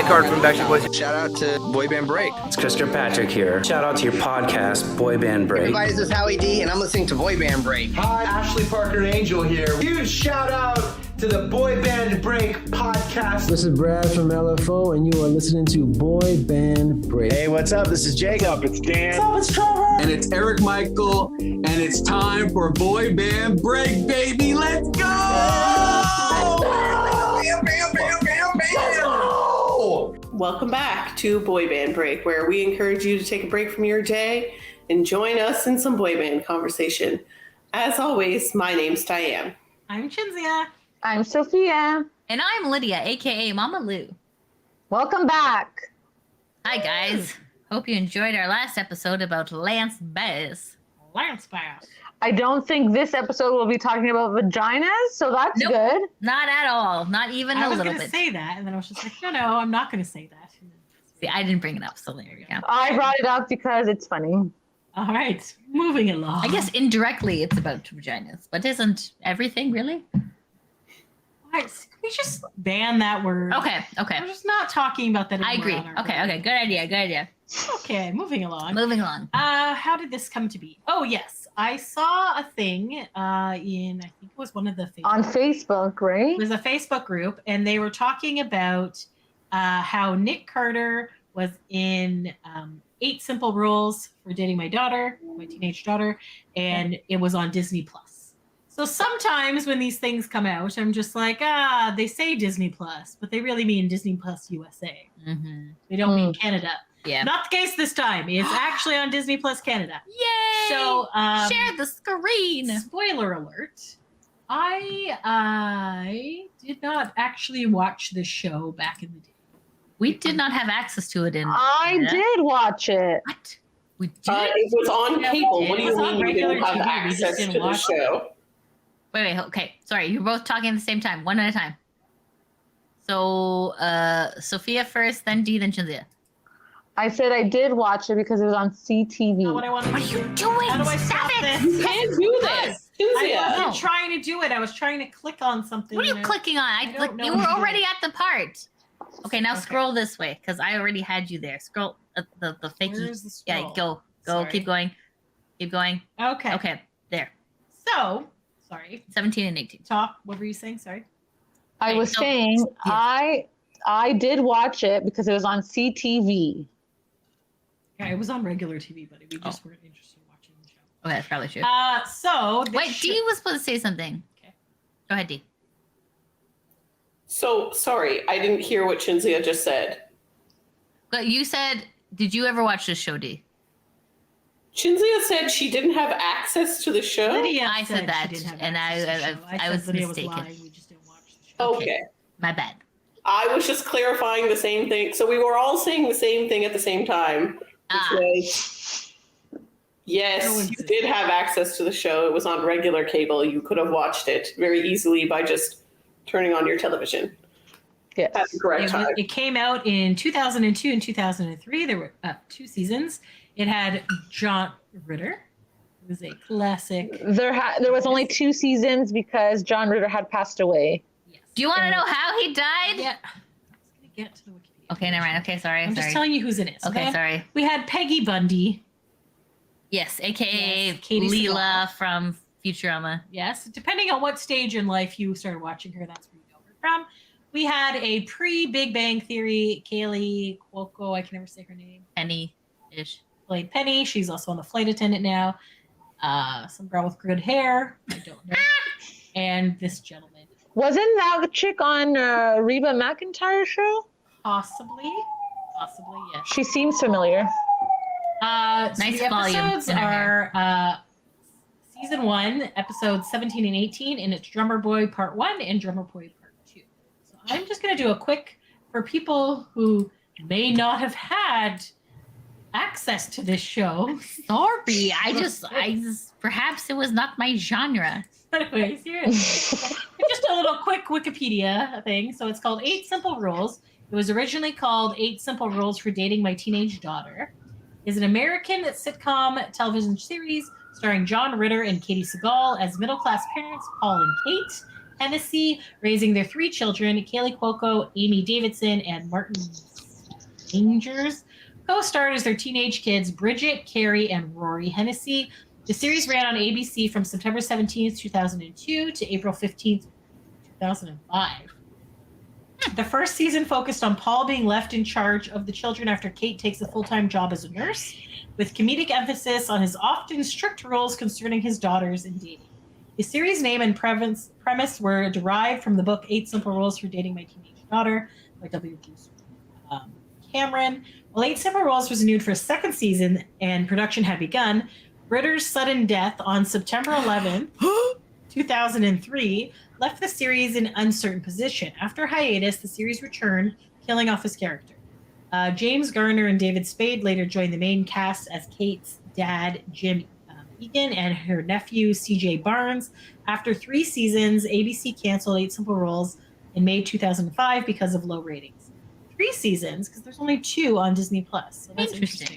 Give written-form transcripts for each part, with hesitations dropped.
Nick Hart from Backstreet Boys. Shout out to Boy Band Break. It's Chris Kirkpatrick here. Shout out to your podcast, Boy Band Break. Everybody, this is Howie D, and I'm listening to Boy Band Break. Hi, Ashley Parker Angel here. Huge shout out to the Boy Band Break podcast. This is Brad from LFO, and you are listening to Boy Band Break. Hey, what's up? This is Jacob. It's Dan. What's up? It's Trevor. And it's Eric Michael, and it's time for Boy Band Break, baby. Let's go! Welcome back to Boy Band Break, where we encourage you to take a break from your day and join us in some boy band conversation. As always, my name's Diane. I'm Chinzia. I'm Sophia. And I'm Lydia, aka Mama Lou. Welcome back. Hi, guys. Hope you enjoyed our last episode about Lance Bass. Lance Bass. I don't think this episode will be talking about vaginas, so that's good. Not at all. Not even a little bit. I was going to say that, and then I was just like, no, I'm not going to say that. See, I didn't bring it up, so there you go. I brought it up because it's funny. All right, moving along. I guess indirectly it's about vaginas, but isn't everything really? All right, can we just ban that word? Okay. We're just not talking about that anymore. I agree. Okay, good idea. Okay, moving along. How did this come to be? Oh, yes. I saw a thing in, I think it was one of the Facebook. On Facebook, right? It was a Facebook group, and they were talking about how Nick Carter was in 8 Simple Rules for Dating My Daughter, my teenage daughter, and it was on Disney Plus. So sometimes when these things come out, I'm just like, they say Disney Plus, but they really mean Disney Plus USA. Mm-hmm. They don't mean Canada. Yeah. Not the case this time. It's actually on Disney Plus Canada. Yay! So share the screen. Spoiler alert. I did not actually watch this show back in the day. We did not have access to it in I did watch it. What? We did? It was on cable. What do you mean you didn't have TV? access to the show? Wait, okay. Sorry, you're both talking at the same time. One at a time. So, Sophia first, then Dee, then Chinzia. I said I did watch it because it was on CTV. What are you doing? How do I stop this? You can't do this. I wasn't trying to do it. I was trying to click on something. What are you clicking on? You were already at the part. Okay, now scroll this way because I already had you there. Scroll the fakey. Where's the scroll? Yeah, go. Sorry. Keep going. Okay, there. So, sorry. 17 and 18. Talk. What were you saying? Sorry. I was saying I did watch it because it was on CTV. Yeah, it was on regular TV, but we just weren't interested in watching the show. Okay, that's probably true. Wait, Dee was supposed to say something. Okay. Go ahead, Dee. So, sorry, I didn't hear what Chinzia just said. But you said, did you ever watch this show, Dee? Chinzia said she didn't have access to the show? Lydia I said that, and I was mistaken. We just didn't watch the show. Okay. My bad. I was just clarifying the same thing. So we were all saying the same thing at the same time. Yes, you did have access to the show. It was on regular cable. You could have watched it very easily by just turning on your television. Yes. At the correct time. It came out in 2002 and 2003. There were 2 seasons. It had John Ritter. It was a classic. There was only 2 seasons because John Ritter had passed away. Yes. Do you want to know how he died? Yeah. I was going to get to the Wikipedia. Okay, never mind. Okay, sorry. I'm just telling you who's in it. Okay, sorry. We had Peggy Bundy. Yes, a.k.a. Katie Leela from Futurama. Yes, depending on what stage in life you started watching her, that's where you know her from. We had a pre-Big Bang Theory, Kaylee Cuoco, I can never say her name. Penny-ish. Played Penny. She's also on The Flight Attendant now. Some girl with good hair. I don't know. And this gentleman. Wasn't that the chick on Reba McEntire's show? Possibly, yes. She seems familiar. So Nice the volume episodes in her are season 1, episodes 17 and 18, and it's Drummer Boy Part 1 and Drummer Boy Part 2. So I'm just going to do a quick, for people who may not have had access to this show. Sorry, I just, perhaps it was not my genre. Anyways, here it is. Just a little quick Wikipedia thing. So it's called 8 Simple Rules. It was originally called 8 Simple Rules for Dating My Teenage Daughter. Is an American sitcom television series starring John Ritter and Katie Sagal as middle-class parents Paul and Kate, Hennessy, raising their 3 children, Kaylee Cuoco, Amy Davidson, and Martin Angers. Co-starred as their teenage kids, Bridget, Carrie, and Rory Hennessy. The series ran on ABC from September 17th, 2002 to April 15th, 2005. The first season focused on Paul being left in charge of the children after Kate takes a full-time job as a nurse, with comedic emphasis on his often strict rules concerning his daughters and dating. The series name and premise were derived from the book 8 Simple Rules for Dating My Teenage Daughter by W. Bruce Cameron. While 8 Simple Rules was renewed for a second season and production had begun, Ritter's sudden death on September 11th, 2003, left the series in uncertain position. After hiatus, the series returned, killing off his character. James Garner and David Spade later joined the main cast as Kate's dad, Jim Egan, and her nephew, C.J. Barnes. After 3 seasons, ABC canceled 8 Simple Rules in May 2005 because of low ratings. 3 seasons, because there's only 2 on Disney Plus. So that's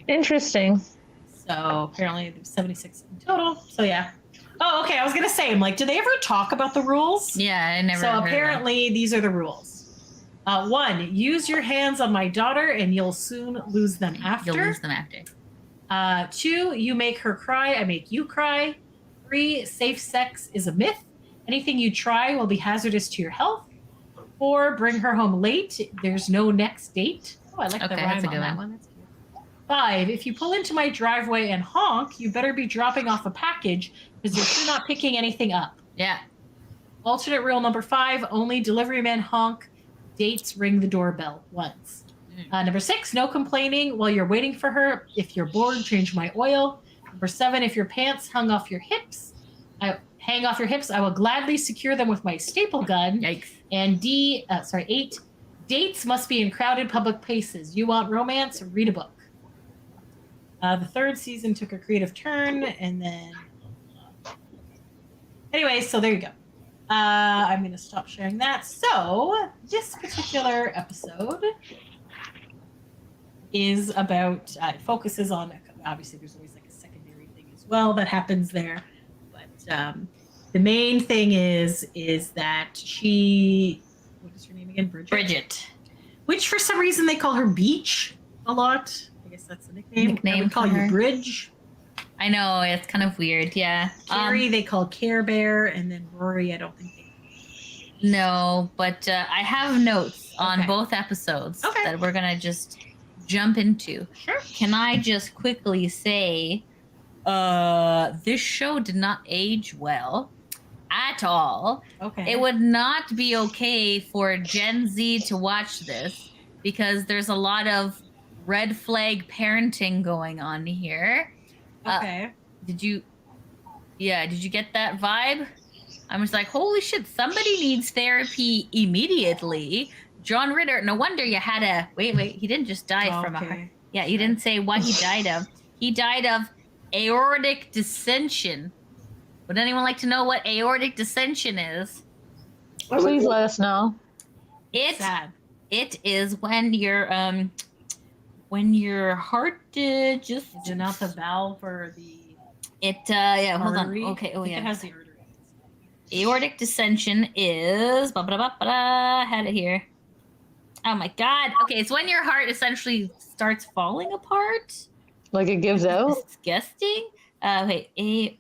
Interesting. So apparently there's 76 in total. So yeah. Oh, okay. I was gonna say, I'm like, do they ever talk about the rules? Yeah, I never. So apparently these are the rules. 1, use your hands on my daughter, and you'll soon lose them after. You'll lose them after. 2, you make her cry, I make you cry. 3, safe sex is a myth. Anything you try will be hazardous to your health. 4, bring her home late. There's no next date. Oh, I like the rhyme on that one. That's cute. 5, if you pull into my driveway and honk, you better be dropping off a package because you're sure not picking anything up. Yeah. Alternate rule number 5, only delivery men honk. Dates ring the doorbell once. Number 6, no complaining while you're waiting for her. If you're bored, change my oil. Number 7, if your pants hang off your hips, I will gladly secure them with my staple gun. Yikes. And 8, dates must be in crowded public places. You want romance? Read a book. The 3rd season took a creative turn, and then... Anyway, so there you go. I'm going to stop sharing that. So, this particular episode is about... it focuses on... Obviously, there's always like a secondary thing as well that happens there. But the main thing is that she... What is her name again? Bridget. Which, for some reason, they call her Beach a lot. I guess that's the nickname. I would call you Bridge. I know, it's kind of weird, yeah. Carrie, they call Care Bear, and then Rory, I don't think they... No, but I have notes on both episodes that we're going to just jump into. Sure. Can I just quickly say, this show did not age well at all. Okay. It would not be okay for Gen Z to watch this because there's a lot of red flag parenting going on here. Okay. Did you get that vibe? I was like, holy shit, somebody needs therapy immediately. John Ritter, no wonder you had a... Wait, he didn't just die from a heart. Yeah, you didn't say what he died of. He died of aortic dissension. Would anyone like to know what aortic dissension is? Please let us know. It is when your heart just... Is it not the valve or the... hold on. Okay, It has the artery. Aortic dissension is... had it here. Oh my god. Okay, it's when your heart essentially starts falling apart. Like it gives out? Disgusting. Aortic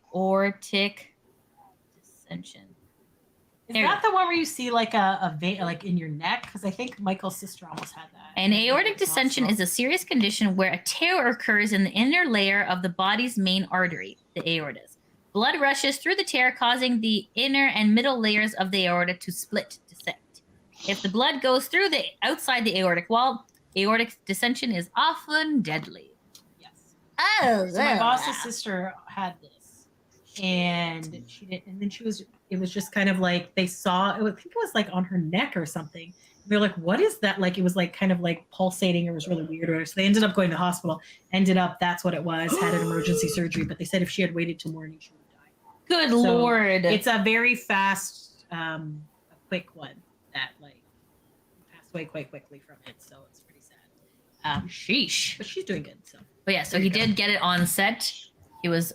dissension. Is that the one where you see like a vein like in your neck? Because I think Michael's sister almost had that. An aortic dissension is a serious condition where a tear occurs in the inner layer of the body's main artery, the aortas. Blood rushes through the tear, causing the inner and middle layers of the aorta to split, dissect. If the blood goes through the outside the aortic wall, aortic dissension is often deadly. Yes. Oh, so my boss's sister had this, and she did, and then it was just kind of like they saw. I think it was like on her neck or something. They're like, "What is that?" Like it was like kind of like pulsating. It was really weird. So they ended up going to the hospital. That's what it was. Had an emergency surgery, but they said if she had waited till morning, she would have died. Good Lord! It's a very fast, a quick one that like passed away quite quickly from it. So it's pretty sad. Sheesh. But she's doing good. But yeah, so he did get it on set. He was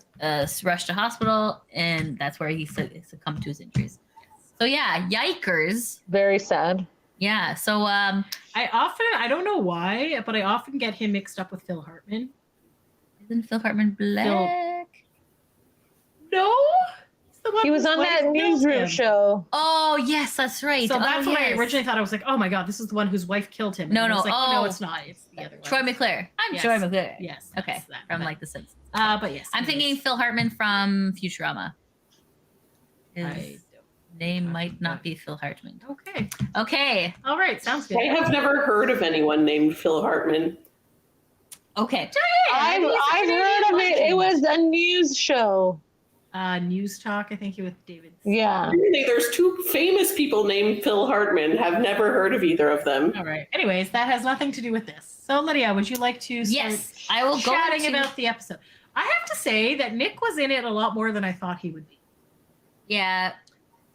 rushed to hospital, and that's where he succumbed to his injuries. So yeah, yikers. Very sad. Yeah. So I don't know why, but I often get him mixed up with Phil Hartman. isn't Phil Hartman black? No. He's the one He was whose on wife that kills newsroom him. show. Oh yes, that's right. So that's what I yes. originally thought. I was like, oh my god, this is the one whose wife killed him. No, And I was no. like, no, Oh. it's not. It's the other one. Troy McClure. I'm Yes. Troy McClure. Yes. Okay. that's that. From But- like The Simpsons. But yes. I'm thinking Phil Hartman from Futurama. His I name might not be Phil Hartman. Okay. Okay. All right. Sounds good. I have never heard of anyone named Phil Hartman. Okay. I've heard of it. It was a news show. News Talk. I think you with David. Yeah. Really, there's two famous people named Phil Hartman. Have never heard of either of them. All right. Anyways, that has nothing to do with this. So Lydia, would you like to start Yes, I will go chatting to- about the episode? I have to say that Nick was in it a lot more than I thought he would be. Yeah.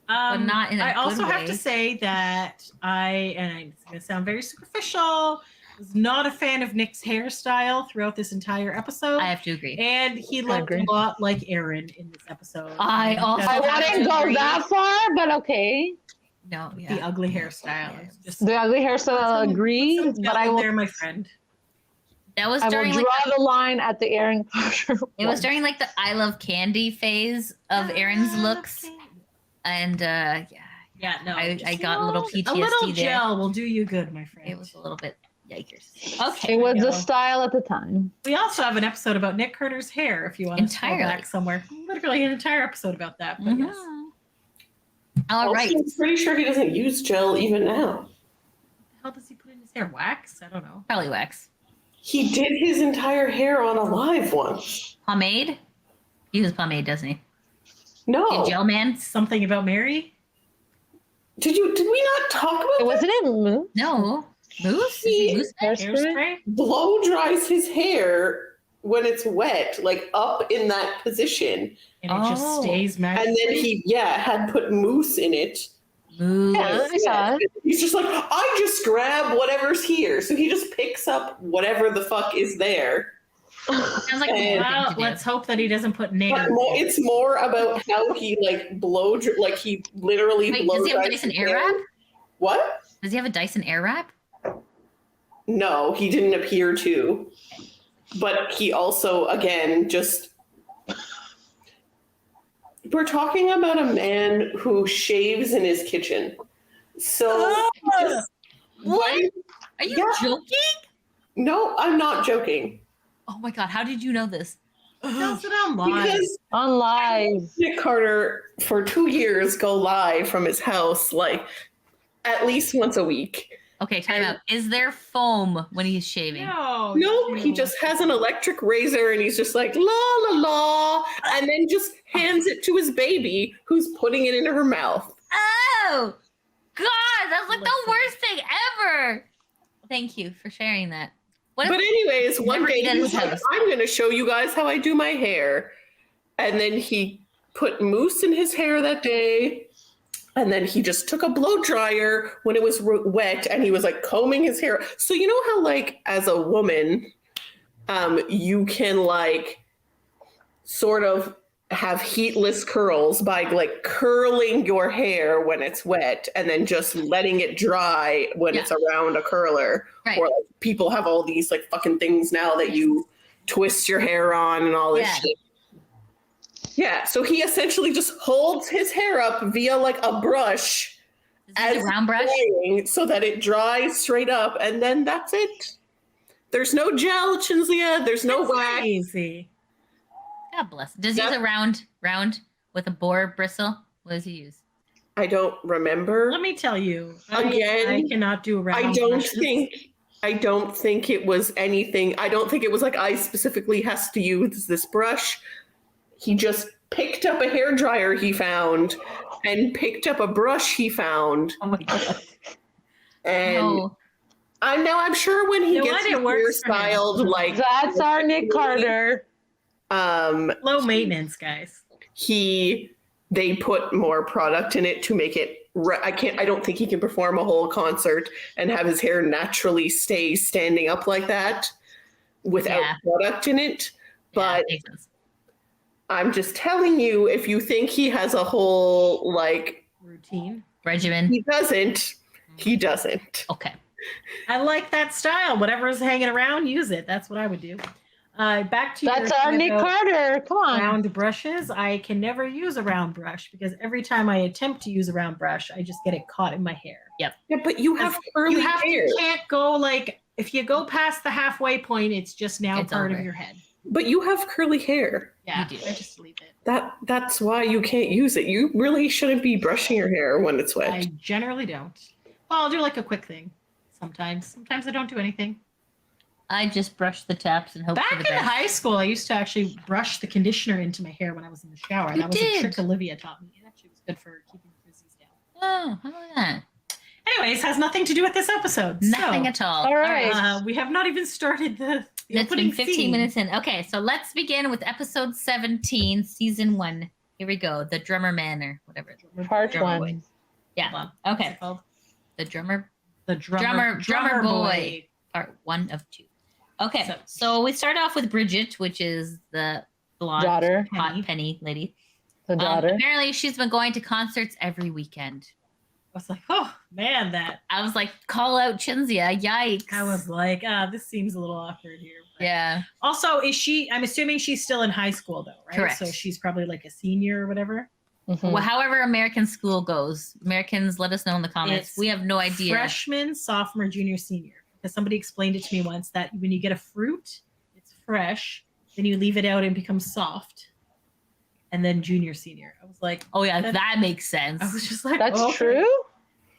But not in a I good also have way. to say that it's going to sound very superficial, was not a fan of Nick's hairstyle throughout this entire episode. I have to agree. And he looked a lot like Aaron in this episode. I also I have wouldn't to go agree. that far, but okay. No, The yeah. ugly hairstyle. It's just The ugly hairstyle, agreed, but I will. there, my friend. That was I will during draw like the line at the Aaron Carter. it was during like the I Love Candy phase of Aaron's looks. And yeah, No. I just, got a little PTSD A little there. gel will do you good, my friend. It was a little bit yikers. Okay. It was know. the style at the time. We also have an episode about Nick Carter's hair if you want to scroll Entirely. back somewhere. Literally an entire episode about that. But yes. All right. I'm pretty sure he doesn't use gel even now. What the hell does he put in his hair? Wax? I don't know. Probably wax. He did his entire hair on a live once. Pomade? He uses pomade, doesn't he? No. Hey, Gel Man? Something about Mary? Did we not talk about Wasn't it Moose? No. Moose? Is he Moose? Hairspray? blow dries his hair when it's wet, like up in that position. And it just stays And magically. then he, had put mousse in it. Moose. Yeah, I saw it. He's just like, I just grab whatever's here. So he just picks up whatever the fuck is there. Sounds like a And- weird Well, thing to do. let's hope that he doesn't put But nails. it's more about how he like he literally Wait, blow does he have a dries Dyson his hair. Airwrap? What? Does he have a Dyson Airwrap? No, he didn't appear to. But he also, again, just. We're talking about a man who shaves in his kitchen. So. just- What? Are you Yeah. joking? No, I'm not joking. Oh my god, how did you know this? Tells it online. Because On live. Nick Carter, for 2 years, go live from his house, like, at least once a week. Okay, time out. Is there foam when he's shaving? No, he just has an electric razor and he's just like, la la la, and then just hands it to his baby who's putting it into her mouth. Oh! God, that's like the worst thing ever! Thank you for sharing that. What But anyways, one Never day eat at he his was like, house. I'm going to show you guys how I do my hair. And then he put mousse in his hair that day. And then he just took a blow dryer when it was wet and he was like combing his hair. So you know how like as a woman, you can like sort of have heatless curls by like curling your hair when it's wet and then just letting it dry when Yeah. it's around a curler. Right. Or like people have all these like fucking things now that you twist your hair on and all this Yeah. shit. Yeah, so he essentially just holds his hair up via like a brush Is it a round brush? drying so that it dries straight up, and then that's it. There's no gel, Chinzia. There's no wax. Easy. God bless. Does he use a round with a boar bristle? What does he use? I don't remember. Let me tell you. Again, I cannot do around I don't brushes. think it was anything. I don't think it was like I specifically has to use this brush. He just picked up a hair dryer he found and picked up a brush he found. Oh my god. And No. I'm sure when he You know gets what? his It hair works for him. styled like That's our Nick Carter. Low maintenance, guys. they put more product in it to make it I don't think he can perform a whole concert and have his hair naturally stay standing up like that without Yeah. product in it. Yeah, But makes sense. I'm just telling you, if you think he has a whole like routine. Regimen. He doesn't. He doesn't. Okay. I like that style. Whatever is hanging around, use it. That's what I would do. Back to That's your our thing Nick about Carter. Come on. round brushes. I can never use a round brush because every time I attempt to use a round brush, I just get it caught in my hair. Yeah, but you have curly hair. You can't go like, if you go past the halfway point, it's just now It's part over. of your head. But you have curly hair. Yeah, You do. I just leave it. That's why you can't use it. You really shouldn't be brushing your hair when it's wet. I generally don't. Well, I'll do like a quick thing. Sometimes I don't do anything. I just brush the taps and hope for Back the in best. high school, I used to actually brush the conditioner into my hair when I was in the shower. You That was did? a trick Olivia taught me. It actually was good for keeping the frizzies down. Oh, how about that? Anyways, has nothing to do with this episode. Nothing at all. All right. We have not even started the It's opening been 15 scene. minutes in. Okay, so let's begin with episode 17, season 1. Here we go. The Drummer Man or whatever. Part Drummer one. Boy. Yeah. Hold on. What's Okay. it called? The Drummer The drummer Boy. Part 1 of 2. Okay, so we start off with Bridget, which is the blonde, Daughter. hot penny lady. The daughter. Apparently, she's been going to concerts every weekend. I was like, oh man, that. I was like, call out Chinzia. Yikes. I was like, this seems a little awkward here. But Yeah. Also, I'm assuming she's still in high school though, right? Correct. So she's probably like a senior or whatever. Mhm. Well, however American school goes. Americans, let us know in the comments. It's We have no idea. Freshman, sophomore, junior, senior. Because somebody explained it to me once that when you get a fruit, it's fresh, then you leave it out and it becomes soft. And then junior, senior. I was like, Oh, yeah, That- that makes sense. I was just like, That's okay. true?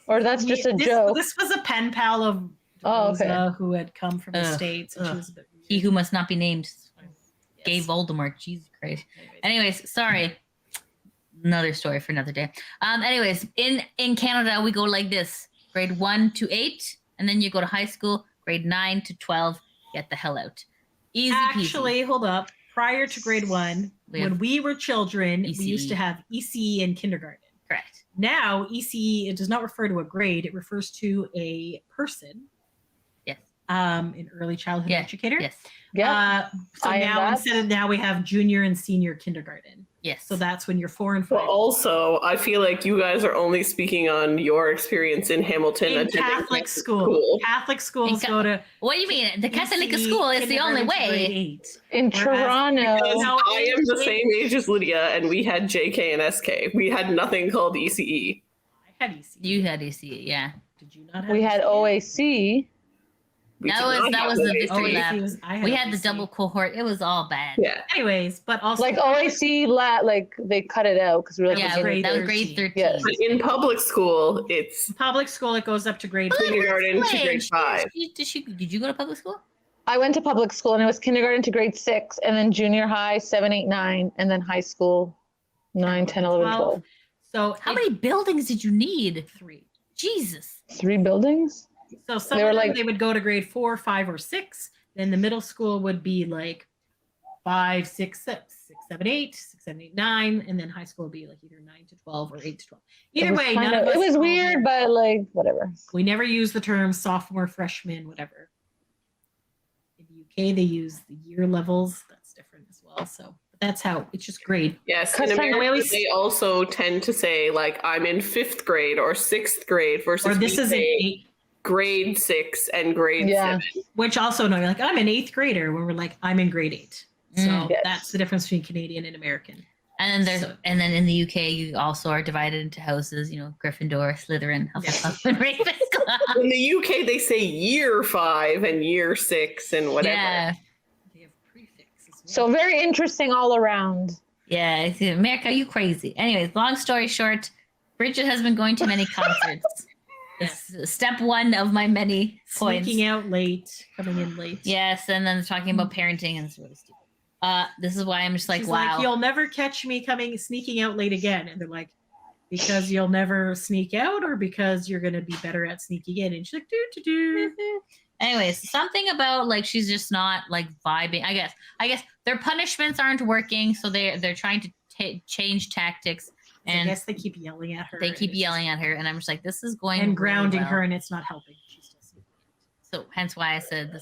Or that's just a joke? This was a pen pal of Oh, Rosa okay. who had come from the Ugh, States. And she ugh. was a bit weird. He who must not be named. Gay Yes. Voldemort. Jesus Christ. Anyways. Anyways, sorry. Another story for another day. Anyways, in Canada, we go like this: grade 1 to 8, and then you go to high school, grade 9 to 12. Get the hell out. Easy peasy. Actually, hold up. Prior to grade 1, We have when we were children, we ECE. used to have ECE in kindergarten. Correct. Now, ECE, it does not refer to a grade, it refers to a person, Yes. an early childhood Yeah. educator. Yes. Yeah. So I am now that. instead of now we have junior and senior kindergarten. Yes. So that's when you're 4 and But 5. also, I feel like you guys are only speaking on your experience in Hamilton. In attending Catholic school. Catholic schools In go to What do you mean? The Catholic ECE school is the only kindergarten to grade way. 8. In Whereas- Toronto. Because No, I am the same age as Lydia, and we had JK and SK. We had nothing called E ECE. I had ECE. You had ECE, yeah. Did you not have We had ECE? OAC. We That did was- not that have was the OAC. victory lap. I We had the OAC. double cohort. It was all bad. Yeah. Anyways, but also Like OAC, like they cut it out because we were like, Yeah, was grade that was 13. grade 13. Yes. But in public school, it's public school it goes up to grade Well, 4. kindergarten to grade She- 5. Did you go to public school? I went to public school and it was kindergarten to grade 6, and then junior high 7, 8, 9, and then high school 9, 10, 11, 12. So How many buildings did you need? 3. Jesus. 3 buildings? So some They were of them, like- they would go to grade 4, 5, or 6. Then the middle school would be like 5, 6, 7, 8, 6, 7, 8, 9, and then high school would be like either 9 to 12 or 8 to 12. Either way, none of us it was called weird, but like whatever. we never use the term sophomore, freshman, whatever. In the UK, they use the year levels. That's different as well. So but that's how it's just grade. Yes, in Because America, they also tend to say, like, I'm in 5th grade or 6th grade versus Or this we is an say 8, grade 6 and grade Yeah. 7. which also no, you're like I'm an 8th grader when we're like I'm in grade 8. So Yes. that's the difference between Canadian and American. And then there's So- and then in the UK you also are divided into houses, you know, Gryffindor, Slytherin, Hufflepuff, and Ravenclaw. In the UK, they say year 5 and year 6 and whatever. Yeah. They have prefix as well. So very interesting all around. Yeah. I see. America, you crazy. Anyways, long story short, Bridget has been going to many concerts. It's step 1 of my many points. sneaking out late, coming in late. Yes, and then talking about parenting, and it's really stupid. This is why I'm just like, She's wow. like, you'll never catch me sneaking out late again. And they're like, because you'll never sneak out or because you're going to be better at sneaking in. And she's like, do. Anyways, something about like she's just not like vibing. I guess their punishments aren't working, so they're trying to change tactics, I and guess they keep yelling at her. they keep yelling at her, and I'm just like, this is going and grounding really well. her, and it's not helping. She's still sneaking out. So hence why I said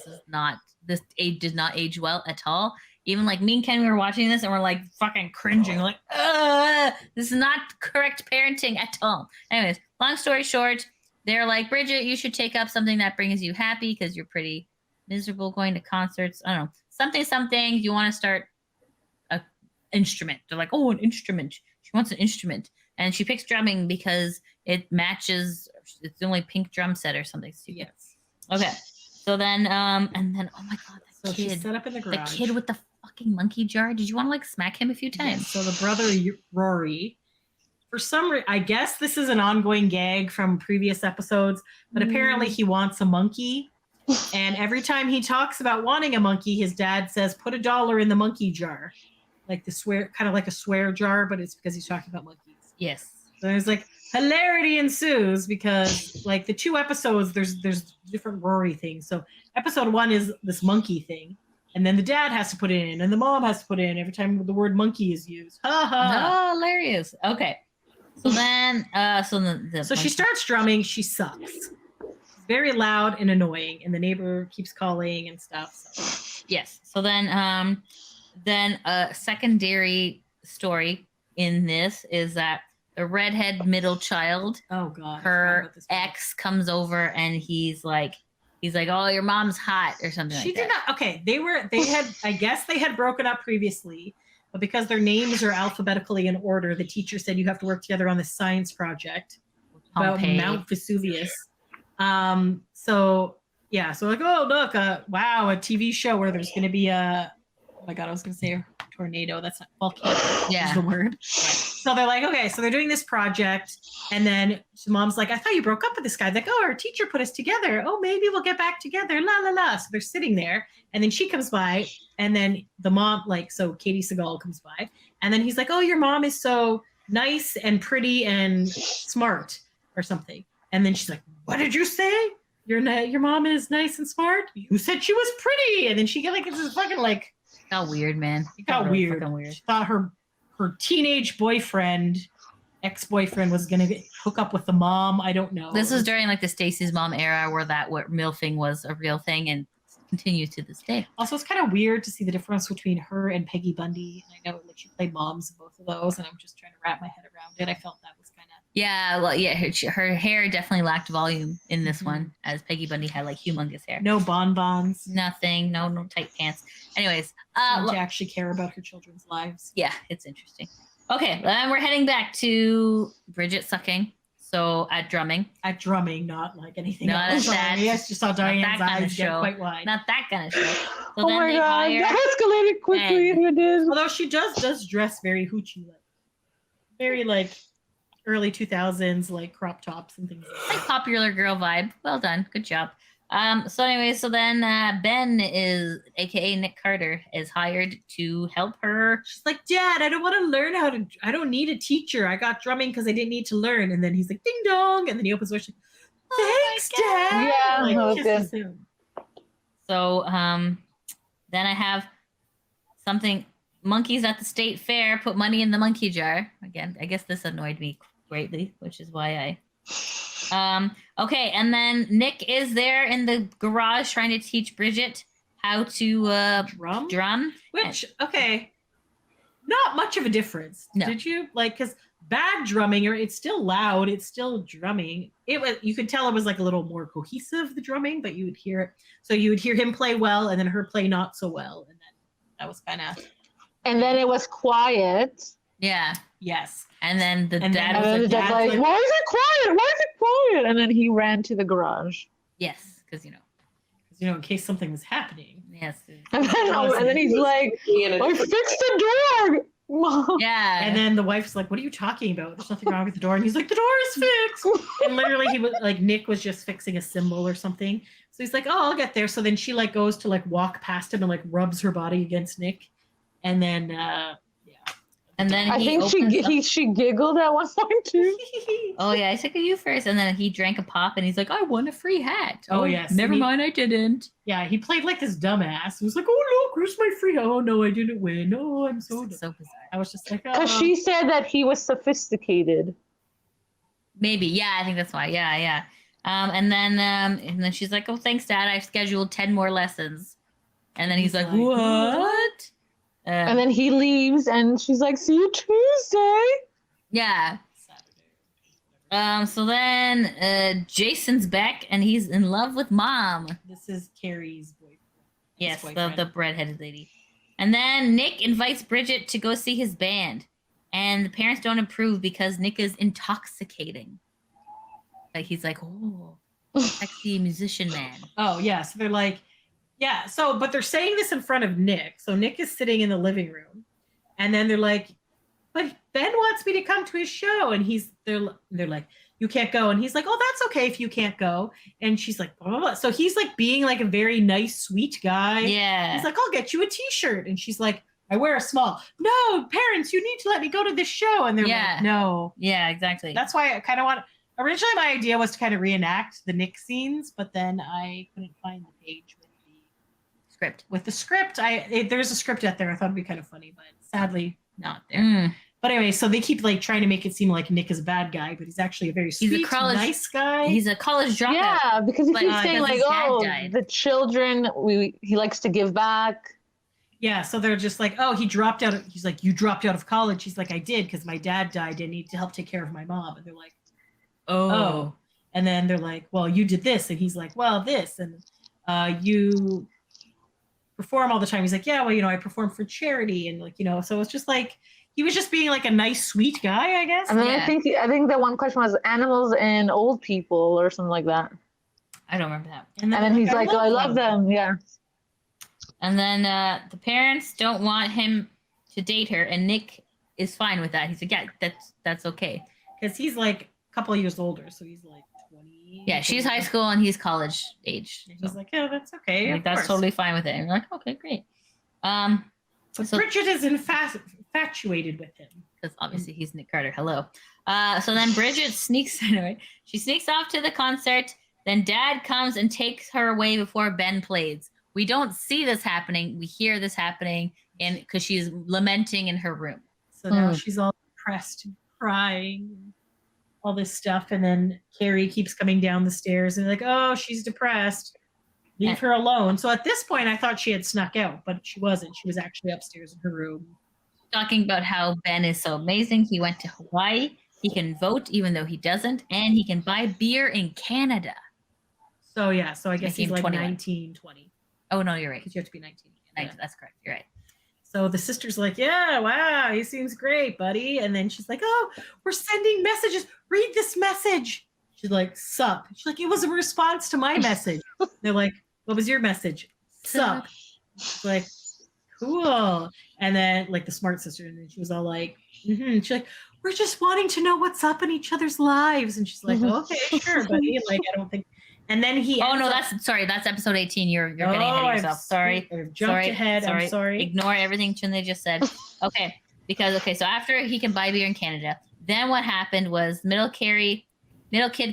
this age did not age well at all. even like me and Ken, we were watching this and we're like fucking cringing, like, this is not correct parenting at all. Anyways, long story short, they're like, Bridget, you should take up something that brings you happy because you're pretty miserable going to concerts. I don't know, something. You want to start an instrument. They're like, oh, an instrument. She wants an instrument. And she picks drumming because it matches. It's the only pink drum set or something stupid. Yes. Okay. So then, and then, oh my God, So she's set up in the garage. The kid with the fucking monkey jar. Did you want to like smack him a few times? Yes. So the brother Rory, for some reason, I guess this is an ongoing gag from previous episodes, but apparently he wants a monkey. And every time he talks about wanting a monkey, his dad says, put $1 in the monkey jar. Like the swear, kind of like a swear jar, but it's because he's talking about monkeys. Yes. So there's like hilarity ensues because like the 2 episodes, there's different Rory things. So episode 1 is this monkey thing. And then the dad has to put it in and the mom has to put it in every time the word monkey is used. Ha ha. Oh, hilarious. Okay. So then, so she starts drumming. She sucks. Very loud and annoying, and the neighbor keeps calling and stuff. So. Yes. So then a secondary story in this is that the redhead middle child, oh god, her ex comes over and he's like, oh, your mom's hot or something. She like did that. not. Okay, they had. I guess they had broken up previously, but because their names are alphabetically in order, the teacher said you have to work together on this science project about Mount Vesuvius. So yeah, so like, oh look, wow, a TV show where there's gonna be oh my god, I was gonna say a tornado. That's not volcano. Yeah, is the word. So they're like, okay, so they're doing this project, and then mom's like, I thought you broke up with this guy. They're like, oh, our teacher put us together. Oh, maybe we'll get back together. La la la. So they're sitting there, and then she comes by, and then the mom, like, so Katie Seagal comes by, and then he's like, oh, your mom is so nice and pretty and smart or something. And then she's like, what did you say? Your mom is nice and smart? You said she was pretty. And then she got like, it's just fucking like. It got weird, man. It got really weird. Weird. She thought her teenage boyfriend, ex-boyfriend was going to hook up with the mom. I don't know. This was during like the Stacey's mom era where that MILFing was a real thing and continues to this day. Also, it's kind of weird to see the difference between her and Peggy Bundy. I know like she played moms in both of those, and I'm just trying to wrap my head around it. I felt that was kind of. Yeah, well, yeah, her hair definitely lacked volume in this one, as Peggy Bundy had like humongous hair. No bonbons. Nothing. No tight pants. Anyways, to actually care about her children's lives. Yeah, it's interesting. Okay, then we're heading back to Bridget sucking. So at drumming, not like anything not else. That. Yes, just saw Diane's eyes get quite wide. Not that kind of show. So oh my god, that escalated quickly. It did. Although she does dress very hoochie, like very like early 2000s, like crop tops and things like popular girl vibe. Well done, good job. So anyway, so then Ben is, aka Nick Carter, is hired to help her. She's like, Dad, I don't want to learn I don't need a teacher. I got drumming because I didn't need to learn. And then he's like, ding dong. And then he opens the door. Thanks, Dad. Yeah, like, that was good. So then I have something. Monkeys at the state fair put money in the monkey jar. Again, I guess this annoyed me greatly, which is why I okay, and then Nick is there in the garage trying to teach Bridget how to drum. Which, okay, not much of a difference. No. Did you like, because bad drumming, or it's still loud, it's still drumming. It was, you could tell it was like a little more cohesive, the drumming, but you would hear it. So you would hear him play well and then her play not so well. And then that was kind of. And then it was quiet. Yeah. Yes. And then the dad was like, why is it quiet? Why is it quiet? And then he ran to the garage. Yes, because in case something was happening. Yes. And then he's like, I fixed the door. Mom. Yeah. And then the wife's like, what are you talking about? There's nothing wrong with the door. And he's like, the door is fixed. And literally he was like, Nick was just fixing a cymbal or something. So he's like, oh, I'll get there. So then she like goes to like walk past him and like rubs her body against Nick. And then and then I think she giggled at one point too. Oh yeah, I took you first, and then he drank a pop, and he's like, "I won a free hat." Oh yes, never mind, I didn't. Yeah, he played like this dumbass. He was like, "Oh look, where's my free hat? Oh no, I didn't win. Oh, I'm so bizarre." I was just like, because she said that he was sophisticated. Maybe, yeah, I think that's why. Yeah. And then she's like, "Oh, thanks, Dad. I've scheduled 10 more lessons." And then he's like, "What?" And then he leaves, and she's like, "See you Tuesday." Yeah. So then Jason's back, and he's in love with Mom. This is Carrie's boyfriend. Yes, the redheaded lady. And then Nick invites Bridget to go see his band. And the parents don't approve because Nick is intoxicating. Like, he's like, oh, sexy musician man. Oh, yeah. So they're like, yeah. So, but they're saying this in front of Nick. So Nick is sitting in the living room. And then they're like, but Ben wants me to come to his show. And they're like, you can't go. And he's like, oh, that's okay if you can't go. And she's like, blah, blah, blah. So he's like being like a very nice, sweet guy. Yeah. He's like, I'll get you a t-shirt. And she's like, I wear a small. No, parents, you need to let me go to this show. And they're like, no. Yeah, exactly. That's why I kind of want, originally my idea was to kind of reenact the Nick scenes, but then I couldn't find the page with the script. With the script, there's a script out there. I thought it'd be kind of funny, but sadly not there. Mm. But anyway, so they keep like trying to make it seem like Nick is a bad guy, but he's actually a very sweet, nice guy. He's a college dropout. Yeah, because he keeps saying like, "Oh, died. the children, he likes to give back." Yeah, so they're just like, "Oh, he dropped out." He's like, "You dropped out of college." He's like, "I did because my dad died. I need to help take care of my mom." And they're like, "Oh." And then they're like, "Well, you did this," and he's like, "Well, this," and you perform all the time. He's like, "Yeah, well, I perform for charity," and like, so it's just like. He was just being like a nice, sweet guy, I guess. And then I think the one question was animals and old people or something like that. I don't remember that. And then he's like, I love them. Yeah. And then the parents don't want him to date her, and Nick is fine with that. He's like, yeah, that's okay. Because he's like a couple of years older, so he's like 20. Yeah, she's high school and he's college age. And he's like, yeah, that's okay. Like, that's totally fine with it. And we're like, okay, great. But Bridget is infatuated with him. Because obviously he's Nick Carter. Hello. So then Bridget sneaks off to the concert. Then Dad comes and takes her away before Ben plays. We don't see this happening. We hear this happening because she's lamenting in her room. So now she's all depressed and crying, all this stuff. And then Carrie keeps coming down the stairs and like, oh, she's depressed. Leave her alone. So at this point, I thought she had snuck out, but she wasn't. She was actually upstairs in her room. Talking about how Ben is so amazing. He went to Hawaii. He can vote even though he doesn't. And he can buy beer in Canada. So yeah, so I guess he's like 21. 19, 20. Oh, no, you're right. Because you have to be 19. That's correct. You're right. So the sister's like, yeah, wow, he seems great, buddy. And then she's like, oh, we're sending messages. Read this message. She's like, sup. She's like, it was a response to my message. They're like, what was your message? Sup. She's like, cool. And then like the smart sister, and then she was all like, she's like, we're just wanting to know what's up in each other's lives. And she's like, okay, sure, buddy. Like, I don't think. And then he. Oh no, that's episode 18. You're getting ahead of yourself. Sorry. I've jumped ahead. I'm sorry. Ignore everything Chinley just said. Okay. So after he can buy beer in Canada, then what happened was middle kid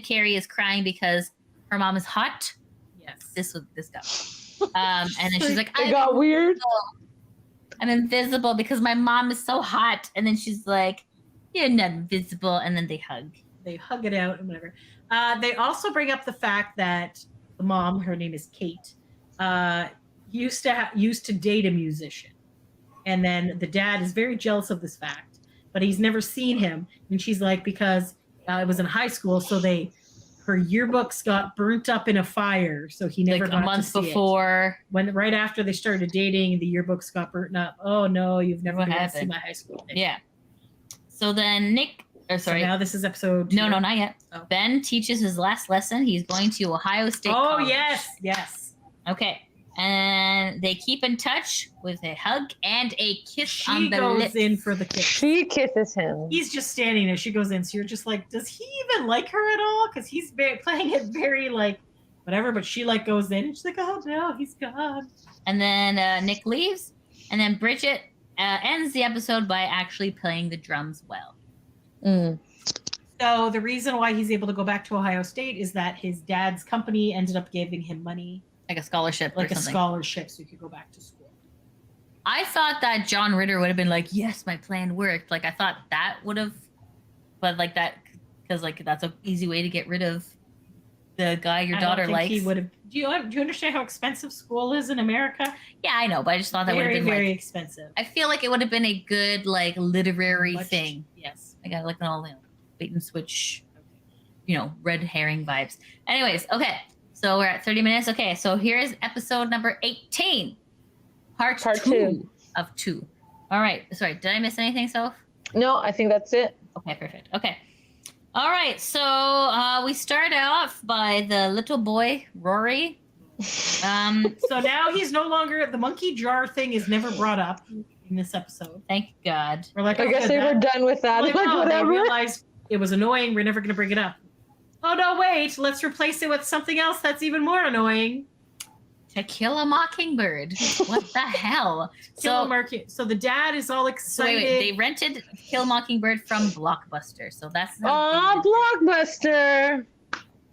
Carrie is crying because her mom is hot. Yes. This guy. And then she's like, it got weird. I'm invisible because my mom is so hot. And then she's like, you're not invisible. And then they hug. They hug it out and whatever. They also bring up the fact that the mom, her name is Kate, used to date a musician. And then the dad is very jealous of this fact, but he's never seen him. And she's like, because it was in high school, so her yearbooks got burnt up in a fire, so he never got a month to see before. Right after they started dating, the yearbooks got burnt up. Oh no, you've never been to see my high school thing. Yeah. So then So now this is episode 2. No, not yet. Oh. Ben teaches his last lesson. He's going to Ohio State College. Yes. Okay. And they keep in touch with a hug and a kiss on the lips. lips. She goes in for the kiss. She kisses him. He's just standing there. She goes in. So you're just like, does he even like her at all? Because he's playing it very like whatever. But she like goes in and she's like, oh no, he's gone. And then Nick leaves. And then Bridget ends the episode by actually playing the drums well. So the reason why he's able to go back to Ohio State is that his dad's company ended up giving him money. Like a scholarship so he could go back to school. I thought that John Ritter would have been like, yes, my plan worked. Like, I thought that would have, but like that, because like that's an easy way to get rid of the guy your I don't daughter think likes. He would have. Do you understand how expensive school is in America? Yeah, I know, but I just thought that would have been very like expensive. I feel like it would have been a good like literary thing. Yes. I got like an all bait and switch, red herring vibes. Anyways, okay. So we're at 30 minutes. Okay, so here's episode number 18. Part two of 2. All right. Sorry, did I miss anything, Soph? No, I think that's it. Okay, perfect. Okay. All right. So we start off by the little boy, Rory. So now he's no longer, the monkey jar thing is never brought up in this episode. Thank God. We're like, I guess they were done with that. Like, Like, no, whatever. they realized it was annoying. We're never going to bring it up. Oh, no, wait. Let's replace it with something else that's even more annoying. To Kill a Mockingbird. What the hell? So the dad is all excited. Wait. They rented Kill a Mockingbird from Blockbuster. So that's Blockbuster.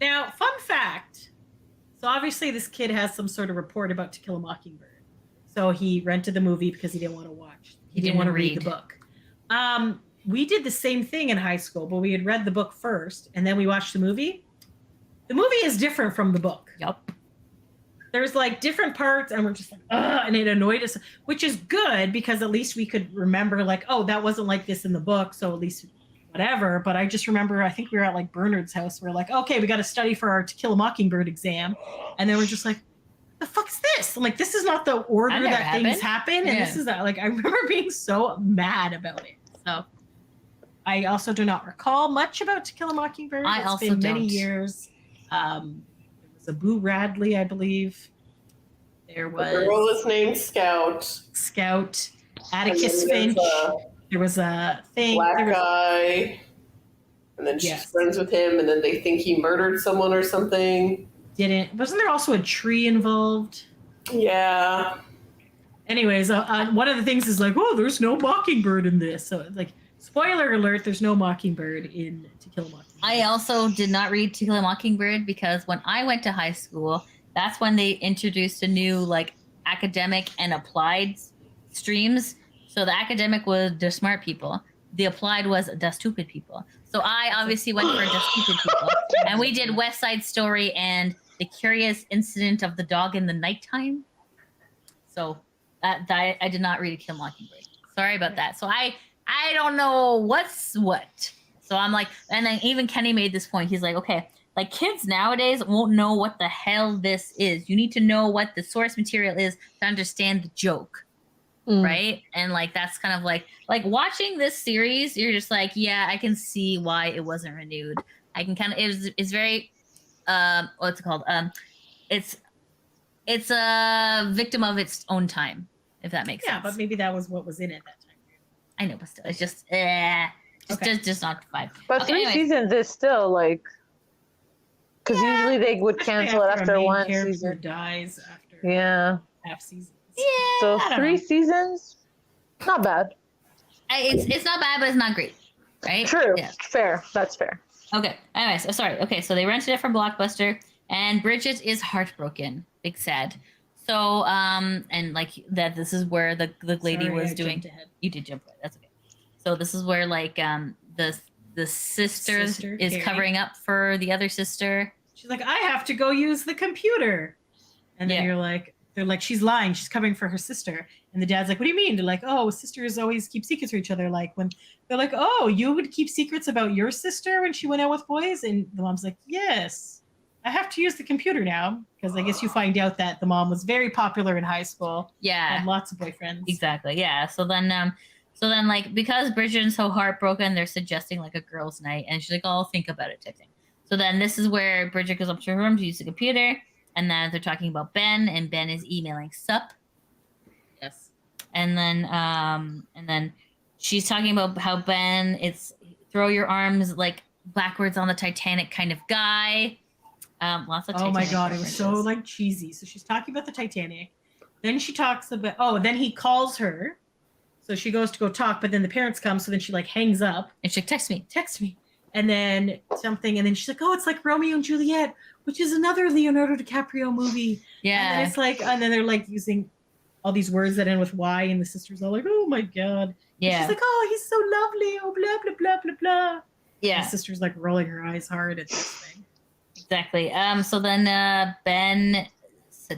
Now, fun fact. So obviously this kid has some sort of report about To Kill a Mockingbird. So he rented the movie because he didn't want to watch. He didn't want to read the book. We did the same thing in high school, but we had read the book first and then we watched the movie. The movie is different from the book. Yep. There's like different parts and we're just like, and it annoyed us, which is good because at least we could remember like, oh, that wasn't like this in the book. So at least whatever. But I just remember, I think we were at like Bernard's house. We're like, okay, we got to study for our To Kill a Mockingbird exam. And then we're just like, the fuck is this? I'm like, this is not the order that things happen. And this is that, like, I remember being so mad about it. So I also do not recall much about To Kill a Mockingbird. It's been many years. A Boo Radley, I believe. There was the girl was named Scout. Atticus Finch. There was a thing. Black guy. And then she's friends with him, and then they think he murdered someone or something. Wasn't there also a tree involved? Yeah. Anyways, one of the things is like, oh, there's no Mockingbird in this. So like, spoiler alert, there's no Mockingbird in To Kill a Mockingbird. I also did not read To Kill a Mockingbird because when I went to high school, that's when they introduced a new like academic and applied streams. So the academic was the smart people. The applied was the stupid people. So I obviously went for the stupid people. And we did West Side Story and The Curious Incident of the Dog in the Nighttime. So I did not read To Kill a Mockingbird. Sorry about that. So I don't know what's what. So I'm like, and then even Kenny made this point. He's like, okay, like kids nowadays won't know what the hell this is. You need to know what the source material is to understand the joke. Right. And like, that's kind of like watching this series, you're just like, yeah, I can see why it wasn't renewed. I can kind of, it's very, what's it called? It's a victim of its own time, if that makes sense. Yeah, but maybe that was what was in it that time. I know, but still, it's just, just not the vibe. But 3 seasons is still like, because usually they would cancel it after one season. Dies after half season. Yeah. So 3 seasons, not bad. It's not bad, but it's not great, right? True. Yeah. Fair. That's fair. Okay. Anyways, sorry. Okay, so they rented it from Blockbuster, and Bridget is heartbroken, big sad. So and like that, this is where the lady was doing. You did jump ahead. That's okay. So this is where like the sister is Carrie. Covering up for the other sister. She's like, I have to go use the computer, and then they're like, she's lying. She's covering for her sister. And the dad's like, what do you mean? They're like, oh, sisters always keep secrets for each other. Like when they're like, oh, you would keep secrets about your sister when she went out with boys? And the mom's like, yes, I have to use the computer now. Because I guess you find out that the mom was very popular in high school. Yeah. Had lots of boyfriends. Exactly. Yeah. So then like, because Bridget's so heartbroken, they're suggesting like a girls' night. And she's like, oh, I'll think about it type thing. So then this is where Bridget goes up to her room to use the computer. And then they're talking about Ben, and Ben is emailing Sup. Yes. And then she's talking about how Ben is throw your arms like backwards on the Titanic kind of guy. Lots of Titanic my god, it was so like cheesy. So she's talking about the Titanic. Then she talks about then he calls her. So she goes to go talk, but then the parents come, so then she like hangs up. And she's like, text me. And then something, and then she's like, oh, it's like Romeo and Juliet, which is another Leonardo DiCaprio movie. Yeah. And then it's like, and then they're like using all these words that end with Y, and the sister's all like, oh my God. Yeah. And she's like, oh, he's so lovely. Oh, blah, blah, blah, blah, blah. Yeah. And the sister's like rolling her eyes hard at this thing. Exactly. So then Ben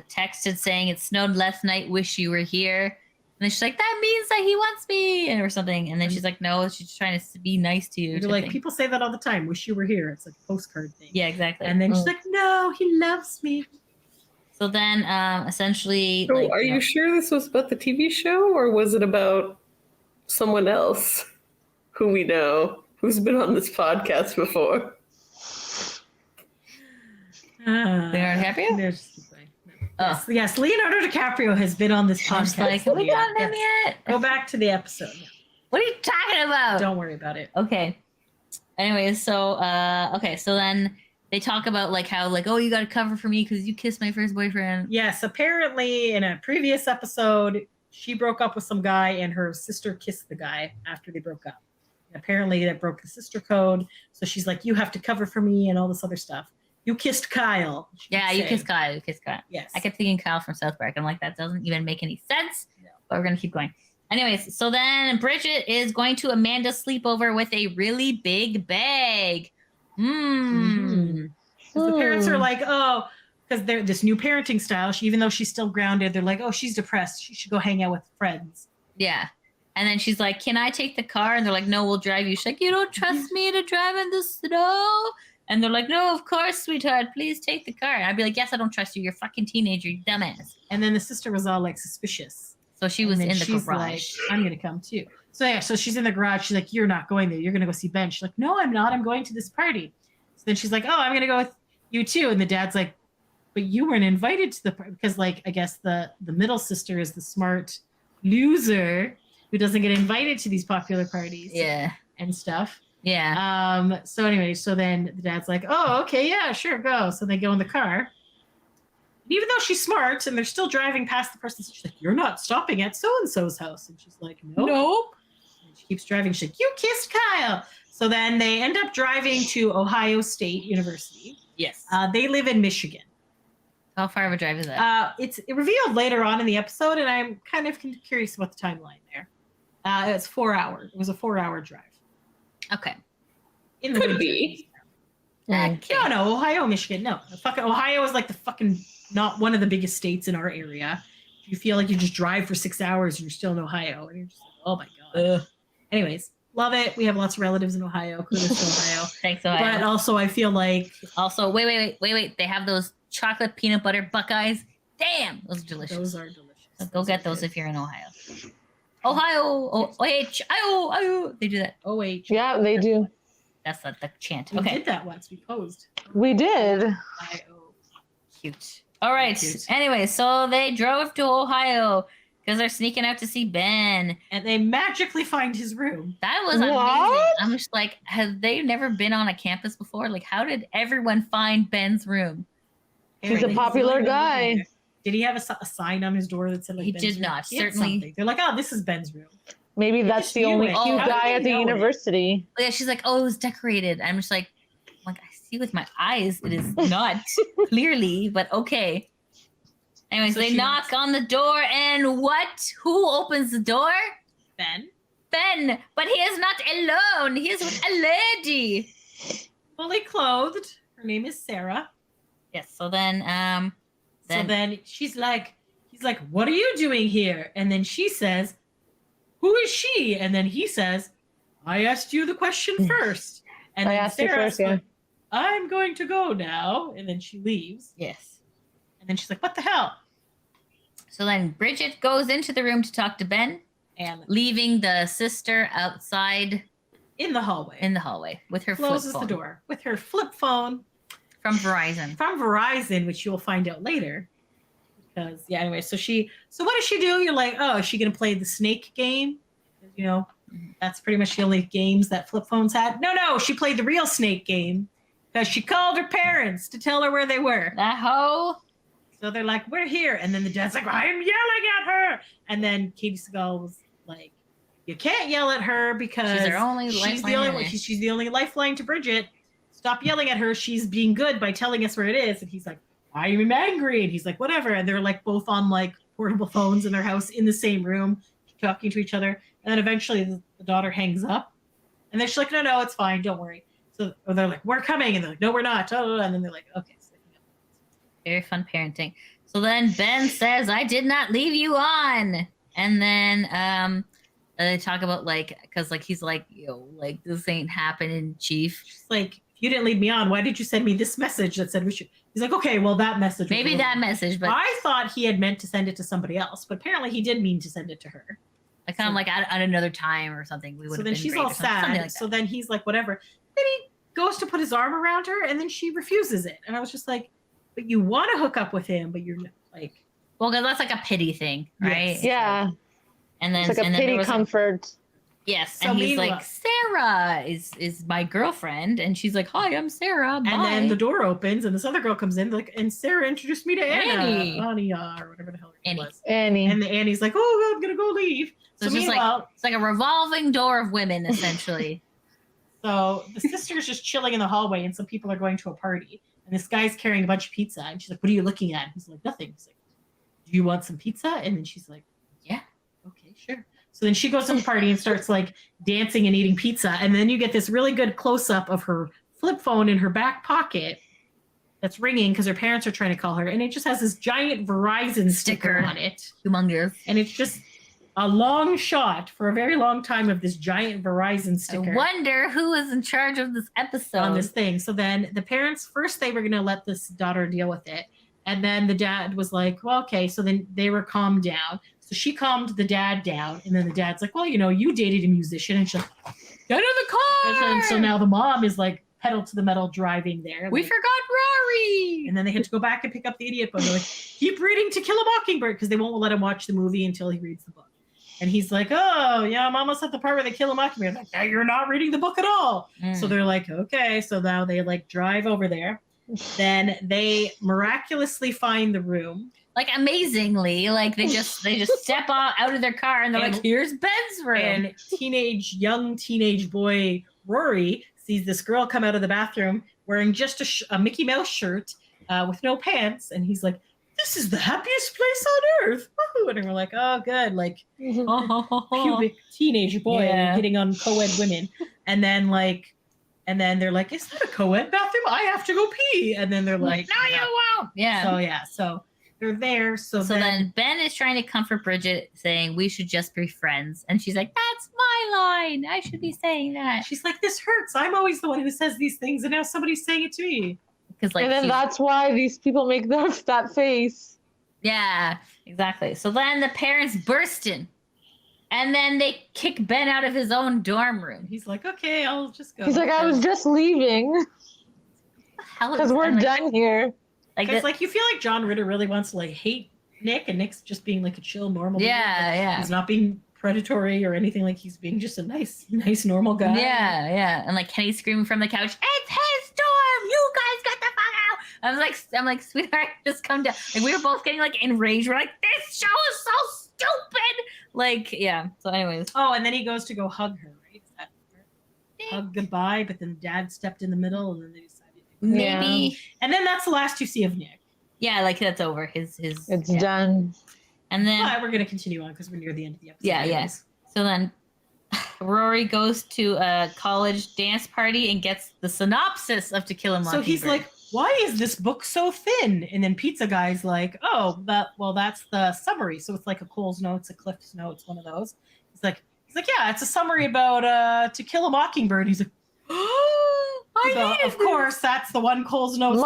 texted saying it snowed last night. Wish you were here. And then she's like, that means that he wants me, or something. And then she's like, no, she's just trying to be nice to you. You're like, people say that all the time. Wish you were here. It's like a postcard thing. Yeah, exactly. And then she's like, no, he loves me. So then, essentially, So are you sure this was about the TV show, or was it about someone else who we know who's been on this podcast before? Leonardo DiCaprio? Yes, Leonardo DiCaprio has been on this podcast. Like, have we gotten him yet? Go back to the episode. What are you talking about? Don't worry about it. Okay. Anyways, so so then they talk about like how like, oh, you got to cover for me because you kissed my first boyfriend. Yes, apparently in a previous episode, she broke up with some guy and her sister kissed the guy after they broke up. And apparently that broke the sister code. So she's like, you have to cover for me and all this other stuff. You kissed Kyle. Yeah, you kissed Kyle. You kissed Kyle. Yes. I kept thinking Kyle from South Park. I'm like, that doesn't even make any sense. No. But we're going to keep going. Anyways, so then Bridget is going to Amanda's sleepover with a really big bag. The parents are like, oh, because they're this new parenting style. Even though she's still grounded, they're like, oh, she's depressed. She should go hang out with friends. Yeah. And then she's like, can I take the car? And they're like, no, we'll drive you. She's like, you don't trust me to drive in the snow? And they're like, no, of course, sweetheart. Please take the car. And I'd be like, yes, I don't trust you. You're a fucking teenager, you dumbass. And then the sister was all like suspicious. So she was in the garage. Like, I'm going to come too. So yeah, so she's in the garage. She's like, you're not going there. You're going to go see Ben. She's like, no, I'm not. I'm going to this party. So then she's like, oh, I'm going to go with you too. And the dad's like, but you weren't invited to the party. Because like, I guess the middle sister is the smart loser who doesn't get invited to these popular parties. Yeah. And stuff. Yeah. So anyway, so then the dad's like, oh, okay, yeah, sure, go. So they go in the car. And even though she's smart and they're still driving past the person, she's like, you're not stopping at so-and-so's house. And she's like, nope. And she keeps driving. She's like, you kissed Kyle. So then they end up driving to Ohio State University. Yes. They live in Michigan. How far of a drive is that? It's revealed later on in the episode, and I'm kind of curious about the timeline there. It's 4 hours. It was a 4-hour drive. Okay. In the Could winter. be. Okay. No, Ohio, Michigan. No, fucking Ohio is like the fucking not one of the biggest states in our area. You feel like you just drive for 6 hours and you're still in Ohio, and you're just like, oh my god. Anyways, love it. We have lots of relatives in Ohio. Kudos to Ohio. Thanks, Ohio. But also, I feel like also wait. They have those chocolate peanut butter Buckeyes. Damn, those are delicious. Those are delicious. So go get those if you're in Ohio. Ohio, OH, they do that. OH. Yeah, they do. That's the chant. We Okay. did that once. We posed. We did. Cute. All right. Cute. Anyway, so they drove to Ohio because they're sneaking out to see Ben. And they magically find his room. That was amazing. I'm just like, have they never been on a campus before? Like, how did everyone find Ben's room? He's a popular guy. Did he have a sign on his door that said like He Ben's did room? not. He had Certainly. something. They're like, oh, this is Ben's room. Maybe that's the only cute guy at the university. Yeah, she's like, oh, it was decorated. I'm just like, I see with my eyes, it is not clearly, but okay. Anyways, so they knock on the door, and what? Who opens the door? Ben. But he is not alone. He is with a lady. Fully clothed. Her name is Sarah. Yes. So then, so then he's like, what are you doing here? And then she says, who is she? And then he says, I asked you the question first. And I then asked you Sarah's first, yeah. like, I'm going to go now. And then she leaves. Yes. And then she's like, what the hell? So then Bridget goes into the room to talk to Ben, And leaving the sister outside in the hallway. With her Closes flip phone. the door with her flip phone. From Verizon. Which you will find out later. Because anyway, so what does she do? You're like, oh, is she gonna play the snake game? You know, that's pretty much the only games that flip phones had. No, she played the real snake game because she called her parents to tell her where they were. That hoe. So they're like, we're here. And then the dad's like, I'm yelling at her. And then Katie Seagal was like, you can't yell at her because she's the only lifeline to Bridget. Stop yelling at her. She's being good by telling us where it is. And he's like, I'm angry. And he's like, whatever. And they're like both on like portable phones in their house in the same room, talking to each other. And then eventually the daughter hangs up. And then she's like, no, it's fine. Don't worry. So So they're like, we're coming. And they're like, no, we're not. Oh, and then they're like, okay. Very fun parenting. So then Ben says, I did not leave you on. And then they talk about like, because like he's like, yo, like this ain't happening, Chief. She's like, if you didn't lead me on, why did you send me this message that said we should? He's like, okay, well that message. Maybe that message, but I thought he had meant to send it to somebody else, but apparently he did mean to send it to her. Like kind of like at another time or something. We would. So then she's all sad. Like so then he's like, whatever. Then he goes to put his arm around her, and then she refuses it. And I was just like, but you want to hook up with him, but you're not, like, well, because that's like a pity thing, right? Yes. Yeah. And then it's like a pity comfort. Yes, so and he's like, Sarah is my girlfriend, and she's like, hi, I'm Sarah. Bye. And then the door opens, and this other girl comes in, like, and Sarah introduced me to Annie, or whatever the hell her name was. Annie. And Annie's like, oh, I'm gonna go leave. So it's just like it's like a revolving door of women, essentially. So the sister's just chilling in the hallway, and some people are going to a party, and this guy's carrying a bunch of pizza, and she's like, what are you looking at? And he's like, nothing. He's like, do you want some pizza? And then she's like, yeah, okay, sure. So then she goes to the party and starts like dancing and eating pizza. And then you get this really good close up of her flip phone in her back pocket that's ringing because her parents are trying to call her. And it just has this giant Verizon sticker on it. Humongous. And it's just a long shot for a very long time of this giant Verizon sticker. I wonder who is in charge of this episode. On this thing. So then the parents, first they were going to let this daughter deal with it. And then the dad was like, well, okay. So then they were calmed down. So she calmed the dad down, and then the dad's like, well, you know, you dated a musician. And she's like, get in the car! And so now the mom is like pedal to the metal driving there. We like, forgot Rory! And then they had to go back and pick up the idiot book. They're like, keep reading To Kill a Mockingbird, because they won't let him watch the movie until he reads the book. And he's like, oh, yeah, I'm almost at the part where they kill a mockingbird. Like, yeah, you're not reading the book at all. So they're like, okay. So now they like drive over there. Then they miraculously find the room. Like amazingly, like they just step out of their car and they're like, here's Ben's room. And young teenage boy Rory sees this girl come out of the bathroom wearing just a Mickey Mouse shirt with no pants, and he's like, this is the happiest place on earth. Woo-hoo. And we're like, oh, good, like pubic teenage boy hitting on co-ed women. And then they're like, is that a co-ed bathroom? I have to go pee. And then they're like, no, you won't. Yeah. So they're there. So then Ben is trying to comfort Bridget, saying we should just be friends. And she's like, that's my line. I should be saying that. She's like, this hurts. I'm always the one who says these things, and now somebody's saying it to me. Because like, and then that's why these people make that face. Yeah, exactly. So then the parents burst in. And then they kick Ben out of his own dorm room. He's like, okay, I'll just go. He's like, I was just leaving. Because we're done here. Because like you feel like John Ritter really wants to like hate Nick, and Nick's just being like a chill, normal. Yeah. He's not being predatory or anything. Like he's being just a nice, normal guy. Yeah. And like Kenny screaming from the couch, it's his dorm. You guys get the fuck out. I'm like, sweetheart, just come down. Like we were both getting like enraged. We're like, this show is so stupid. Like, yeah. So anyways. Oh, and then he goes to go hug her, right? Hug goodbye, but then Dad stepped in the middle, and then they decided maybe. And then that's the last you see of Nick. Yeah, like that's over. His it's done. And then we're gonna continue on because we're near the end of the episode. Yeah, yes. So then Rory goes to a college dance party and gets the synopsis of To Kill a Mockingbird. So he's like, why is this book so thin? And then Pizza Guy's like, oh, that's the summary. So it's like a Cole's Notes, a Cliff's Notes, one of those. He's like, yeah, it's a summary about To Kill a Mockingbird. He's like, of course, that's the one Cole's Notes.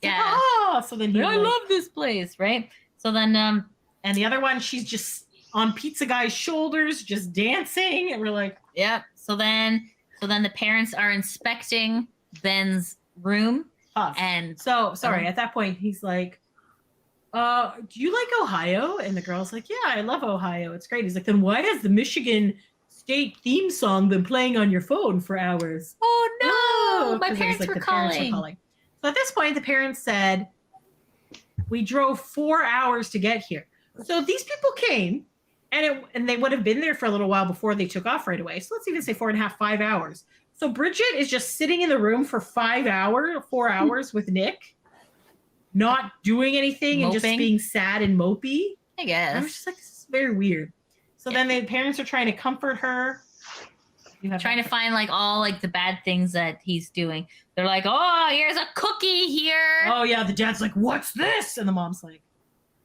Yeah. Like, so then I love this place, right? So then, and the other one, she's just on Pizza Guy's shoulders, just dancing, and we're like, yep. So then the parents are inspecting Ben's room. And so sorry, at that point he's like, do you like Ohio? And the girl's like, yeah, I love Ohio, it's great. He's like, then why has the Michigan state theme song been playing on your phone for hours? Oh no, my parents were calling. So at this point the parents said, we drove 4 hours to get here. So these people came and they would have been there for a little while before they took off right away. So let's even say 4.5, 5 hours. So Bridget is just sitting in the room for 4 hours with Nick, not doing anything and just being sad and mopey. I guess. I was just like, this is very weird. So then the parents are trying to comfort her. trying to find like all like the bad things that he's doing. They're like, oh, here's a cookie here. Oh yeah, the dad's like, what's this? And the mom's like,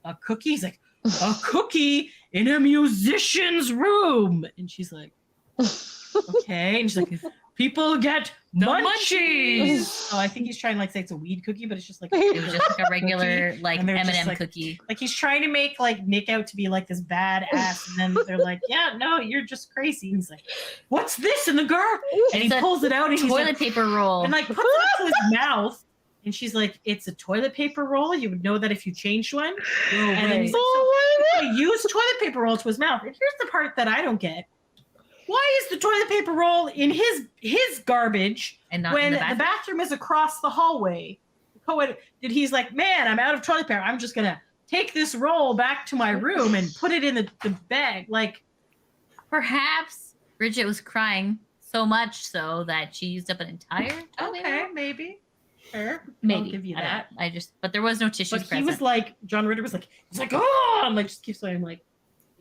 a cookie? He's like, a cookie in a musician's room. And she's like, okay. And she's like, people get munchies. So I think he's trying to like say it's a weed cookie, but it's just like It was just like a regular like M&M like, cookie. Like he's trying to make like Nick out to be like this badass, and then they're like, yeah, no, you're just crazy. And he's like, what's this in the garbage? And he pulls it out and he's toilet like, paper roll. and like puts it up to his mouth. And she's like, it's a toilet paper roll. You would know that if you changed one. And then he's like, so he used toilet paper roll to his mouth. And here's the part that I don't get. Why is the toilet paper roll in his garbage And not when in the bathroom is across the hallway? Did he's like, man, I'm out of toilet paper. I'm just gonna take this roll back to my room and put it in the bag. Like, perhaps Bridget was crying so much so that she used up an entire toilet paper. okay, maybe. Sure. Maybe. I'll give you I don't that. know. but there was no tissues But he present. was like, John Ritter was like, oh, I'm like, just keeps saying like,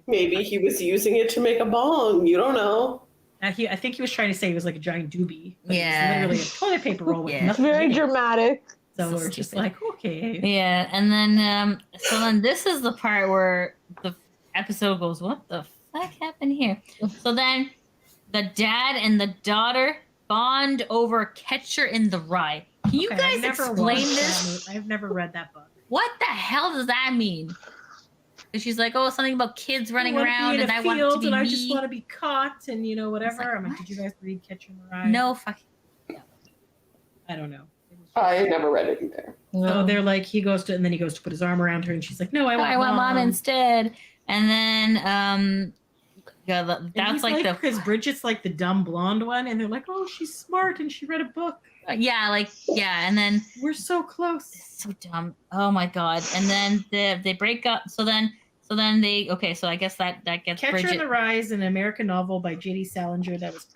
Maybe he was using it to make a bong. You don't know. I think he was trying to say it was like a giant doobie. But Yeah. It was literally a toilet paper roll with Yeah. nothing Very in it. dramatic. So So we're just stupid. like, okay. Yeah, and then so then this is the part where the episode goes, what the fuck happened here? So then the dad and the daughter bond over Catcher in the Rye. Can you Okay, guys I've never explain watched this? that movie. I've never read that book. What the hell does that mean? And she's like, oh, something about kids running I wanna around be in and a I want to field be and I me. just want to be caught and whatever. like, I'm like, what? did you guys read Catcher in the Rye? No fucking. I don't know. I never read it either. So they're like, he goes to put his arm around her, and she's like, no, I want mom instead. And then yeah, that's like the because Bridget's like the dumb blonde one, and they're like, oh, she's smart and she read a book. yeah, and then We're so close. so dumb. Oh my god. And then they break up. So then they so I guess that gets Catcher Bridget. in the Rye is an American novel by J.D. Salinger that was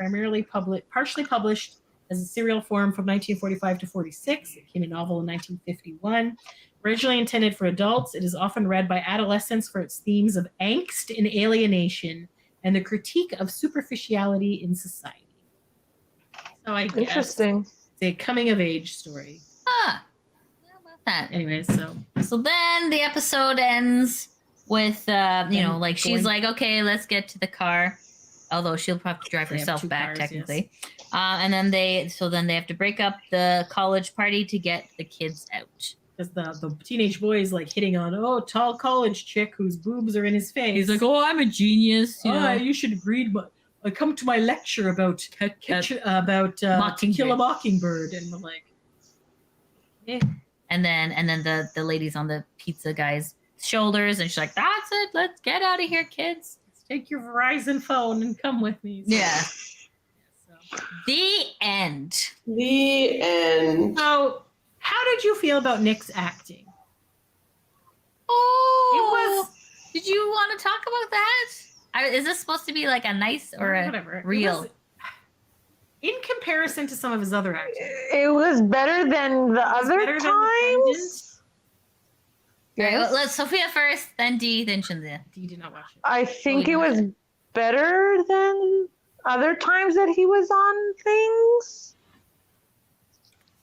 partially published as a serial form from 1945 to 46. It became a novel in 1951. Originally intended for adults, it is often read by adolescents for its themes of angst and alienation and the critique of superficiality in society. So I guess Interesting. it's a coming of age story. How about that? Anyways, So then the episode ends with like she's going- like, okay, let's get to the car. Although she'll probably have to drive They have herself two back cars, technically. And then they have to break up the college party to get the kids out. because the teenage boy is like hitting on, oh, tall college chick whose boobs are in his face. He's like, oh, I'm a genius. You should read come to my lecture about To Kill a Mockingbird, and we're like, yeah. And then the lady's on the pizza guy's shoulders, and she's like, that's it. Let's get out of here, kids. let's take your Verizon phone and come with me. Yeah. So, The end. The end. so how did you feel about Nick's acting? Oh, did you want to talk about that? Is this supposed to be like a nice or a Whatever. It real? was- in comparison to some of his other acting, It was better than the other better than The times. All right, Yes. let's Sophia first, then Dee, then Shinzia. You did not watch it. I think Oh, it you was watched better than other times that he was on things.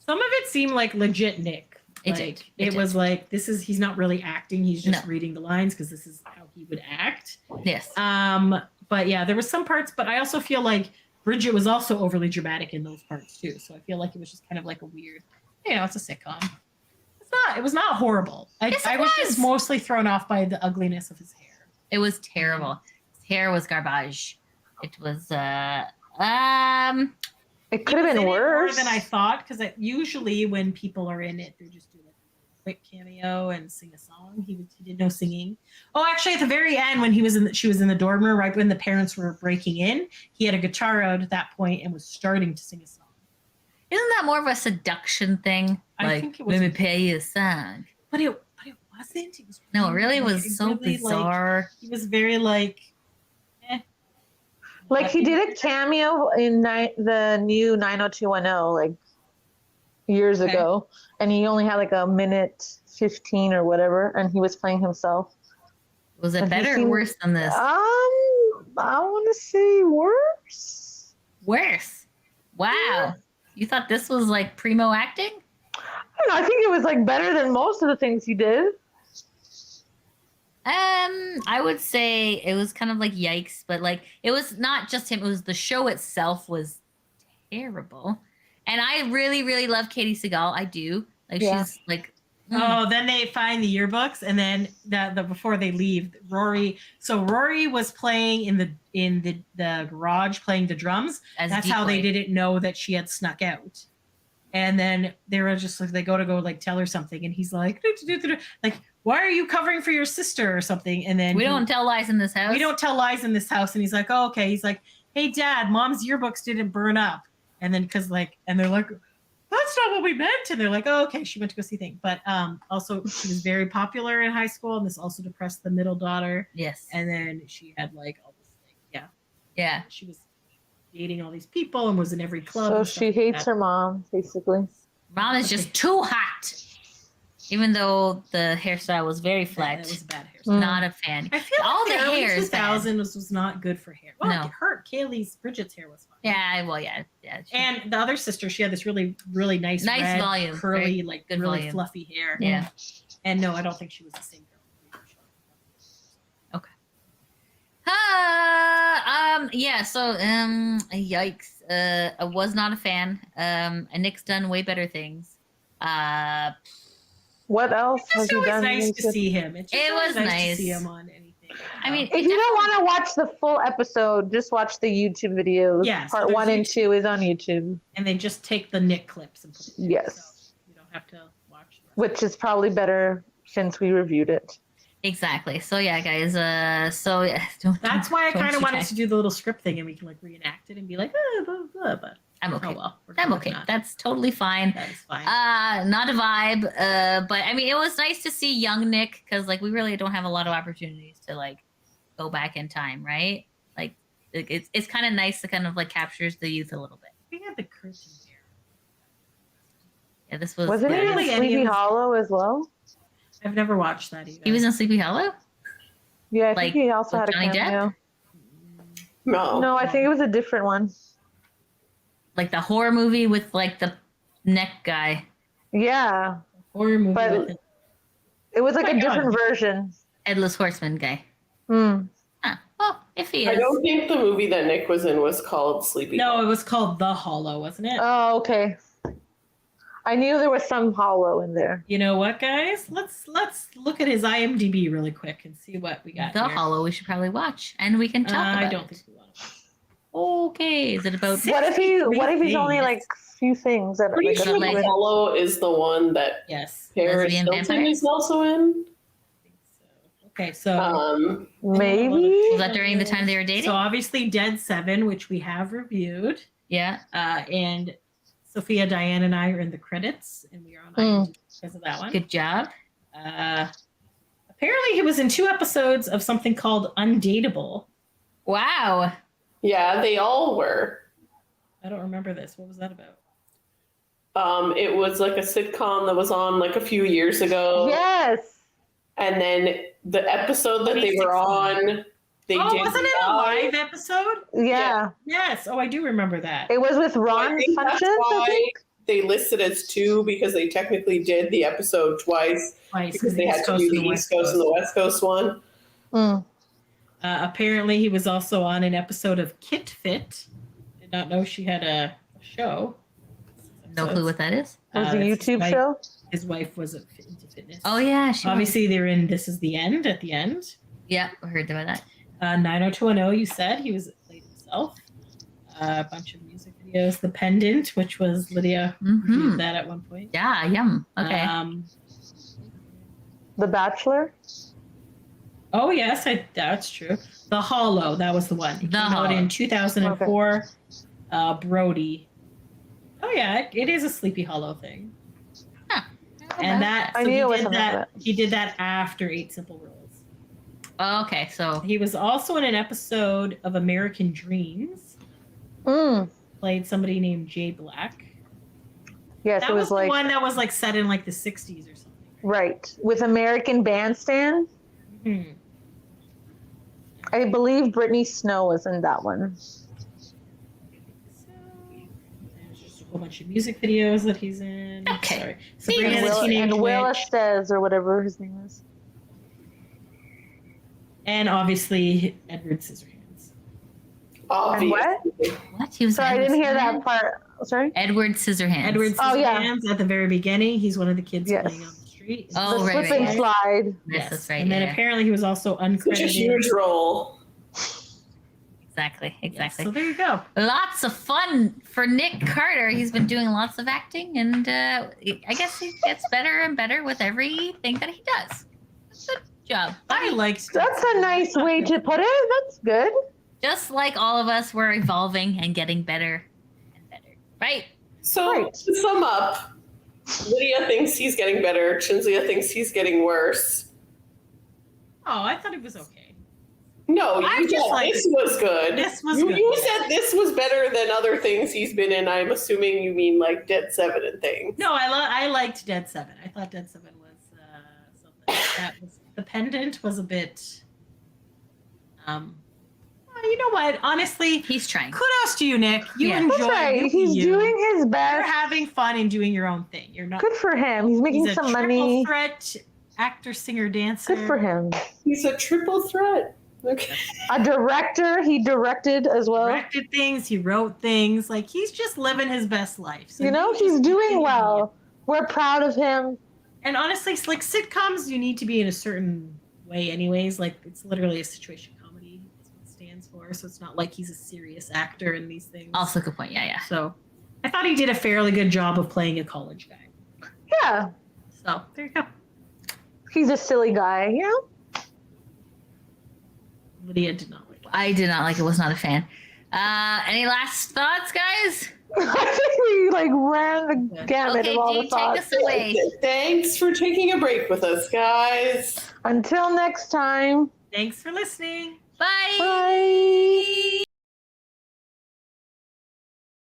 Some of it seemed like legit Nick. It Like, did. It was like, he's not really acting. He's just No. reading the lines because this is how he would act. Yes. But yeah, there was some parts, but I also feel like Bridget was also overly dramatic in those parts too. So I feel like it was just kind of like a weird, it's a sitcom. It was not horrible. Yes, it I was just was. mostly thrown off by the ugliness of his hair. It was terrible. His hair was garbage. It was It could have Was in been it worse. more than I thought, because usually when people are in it, they just do like a quick cameo and sing a song. He did no singing. Oh, actually, at the very end, when she was in the dorm room, right when the parents were breaking in, he had a guitar out at that point and was starting to sing a song. Isn't that more of a seduction thing? I Like, think it was- let me pay you a song. But it wasn't. It was No, it really like, was so really, like, bizarre. he was very like, Like he did a cameo in the new 90210 like years Okay. ago, and he only had like a minute 15 or whatever, and he was playing himself. Was it Have you better or seen- worse than this? I want to say worse. Worse. Wow. Yeah. You thought this was like primo acting? I don't know. I think it was like better than most of the things he did. I would say it was kind of like yikes, but like it was not just him. It was the show itself was terrible. And I really, really love Katie Seagal. I do. Like she's like. Oh, then they find the yearbooks, and then the before they leave, Rory. So Rory was playing in the garage, playing the drums. That's how they didn't know that she had snuck out. And then they were just like, they go like tell her something, and he's like, like, why are you covering for your sister or something? And then we don't tell lies in this house. We don't tell lies in this house. And he's like, oh, okay. He's like, hey, Dad, Mom's yearbooks didn't burn up. And then and they're like, that's not what we meant. And they're like, oh, okay, she went to go see things. But also she was very popular in high school, and this also depressed the middle daughter. Yes. And then she had like all this thing. Yeah. She was dating all these people and was in every club. So she hates her mom, basically. Mom is just too hot. Even though the hairstyle was very flat. That was a bad hairstyle. Not a fan. I feel all like the hair 2000 was not good for hair. Well, no. Bridget's hair was fine. Yeah, well, yeah. And the other sister, she had this really, really nice red, volume, curly, right? like good really volume. fluffy hair. Yeah. And no, I don't think she was the same girl. Okay. Yeah, so yikes. I was not a fan. And Nick's done way better things. What else has he done? Nice to see him. It was nice to see him on anything. I mean, if you don't want to watch the full episode, just watch the YouTube videos. Yes, Part 1 and 2 is on YouTube. And they just take the Nick clips and put it there. Yes. So you don't have to watch the rest. Which is probably better since we reviewed it. Exactly. So yeah, guys. That's why I kind of wanted to do the little script thing, and we can like reenact it and be like, blah, blah, blah. But I'm okay. Oh, well, I'm okay. not. That's totally fine. That is fine. Not a vibe. But I mean, it was nice to see young Nick because like we really don't have a lot of opportunities to like go back in time, right? Like it's kind of nice to kind of like captures the youth a little bit. We had the curtain hair. Yeah, this was. Wasn't he in Sleepy Hollow as well? I've never watched that either. He was in Sleepy Hollow? Yeah, I think he also had a Johnny cameo. Depp? No, I think it was a different one. Like the horror movie with like the neck guy. Yeah. Horror movie. But it was like a different version. Headless Horseman guy. Hmm. Well, if he is. I don't think the movie that Nick was in was called Sleepy. No, it was called The Hollow, wasn't it? Oh, okay. I knew there was some Hollow in there. You know what, guys? Let's look at his IMDb really quick and see what we got. The here. Hollow we should probably watch, and we can talk about I it. don't think we want to. Okay, is it about? What if he's only like few things that Pretty are sure like, the Hollow is the one that Yes. Paris Hilton is also in. Okay, so maybe was that during the time they were dating? So obviously Dead 7, which we have reviewed. Yeah. And Sophia, Diane, and I are in the credits, and we are on IMDb because of that one. Good job. Apparently, he was in 2 episodes of something called Undateable. Wow. Yeah, they all were. I don't remember this. What was that about? It was like a sitcom that was on like a few years ago. Yes. And then the episode that they were on, they did. Wasn't it a live episode? Yeah. Yes. Oh, I do remember that. It was with Ron Funches, I think. They listed as 2 because they technically did the episode twice because they had to do the East Coast and the West Coast one. Apparently, he was also on an episode of Kit Fit. Did not know she had a show. No clue what that is. It was a YouTube show. His wife was into fitness. Oh yeah, obviously they're in This Is the End at the end. Yeah, I heard about that. 90210, you said he played himself. A bunch of music videos. The Pendant, which was Lydia reviewed that at one point. Yeah, yum. Okay. The Bachelor. Oh yes, that's true. The Hollow, that was the one. It came out in 2004. Okay. Brody. Oh yeah, it is a Sleepy Hollow thing. Huh. And that I knew it was he did that after 8 Simple Rules. Oh, okay, so he was also in an episode of American Dreams. Played somebody named Jay Black. Yes, that it was like the one that was like set in like the 60s or something. Right, with American Bandstand. I believe Brittany Snow was in that one. whole bunch of music videos that he's in. Okay. Sorry. Sabrina the And Teenage Will Witch. Estes or whatever his name is. And obviously Edward Scissorhands. And what? What? He was Sorry, I Edward didn't hear that Scissorhands? part. Sorry? Edward Scissorhands. Edward Oh, yeah. Scissorhands at the very beginning. He's one of the kids Yes. playing on the street. Oh, The right, slip and right. slide. Yes, that's right. And then yeah. apparently he was also Such a uncredited. huge role. Exactly. So there you go. Lots of fun for Nick Carter. He's been doing lots of acting, and I guess he gets better and better with everything that he does. Good job. I liked That's a nice way to put it. That's good. Just like all of us, we're evolving and getting better and better. Right? So Right. to sum up, Lydia thinks he's getting better. Chinzia thinks he's getting worse. Oh, I thought it was okay. No, I'm you just said like, this was good. this was you, good. You said this was better than other things he's been in. I'm assuming you mean like Dead 7 and things. No, I liked Dead 7. I thought Dead 7 was something. That was the pendant was a bit. You know what? Honestly, He's trying. kudos to you, Nick. You Yeah. enjoy. That's right. you He's you. doing his You're best. having fun and doing your own thing. You're not. Good for him. He's making He's a some triple money. threat actor, singer, dancer. Good for him. He's a triple threat. Okay. A director. He directed as well. Directed things. He wrote things. Like he's just living his best life. So You know, you he's just doing continue. well. We're proud of him. And honestly, it's like sitcoms, you need to be in a certain way, anyways. Like it's literally a situation comedy. That's what it stands for. So it's not like he's a serious actor in these things. Also, good point. Yeah, yeah. So I thought he did a fairly good job of playing a college guy. Yeah. So there you go. He's a silly guy, you know? Lydia did not like it. I did not like it. Was not a fan. Any last thoughts, guys? I think we like ran the gamut Okay, of all Dee, the take thoughts. us away. Thanks for taking a break with us, guys. Until next time. Thanks for listening. Bye. Bye.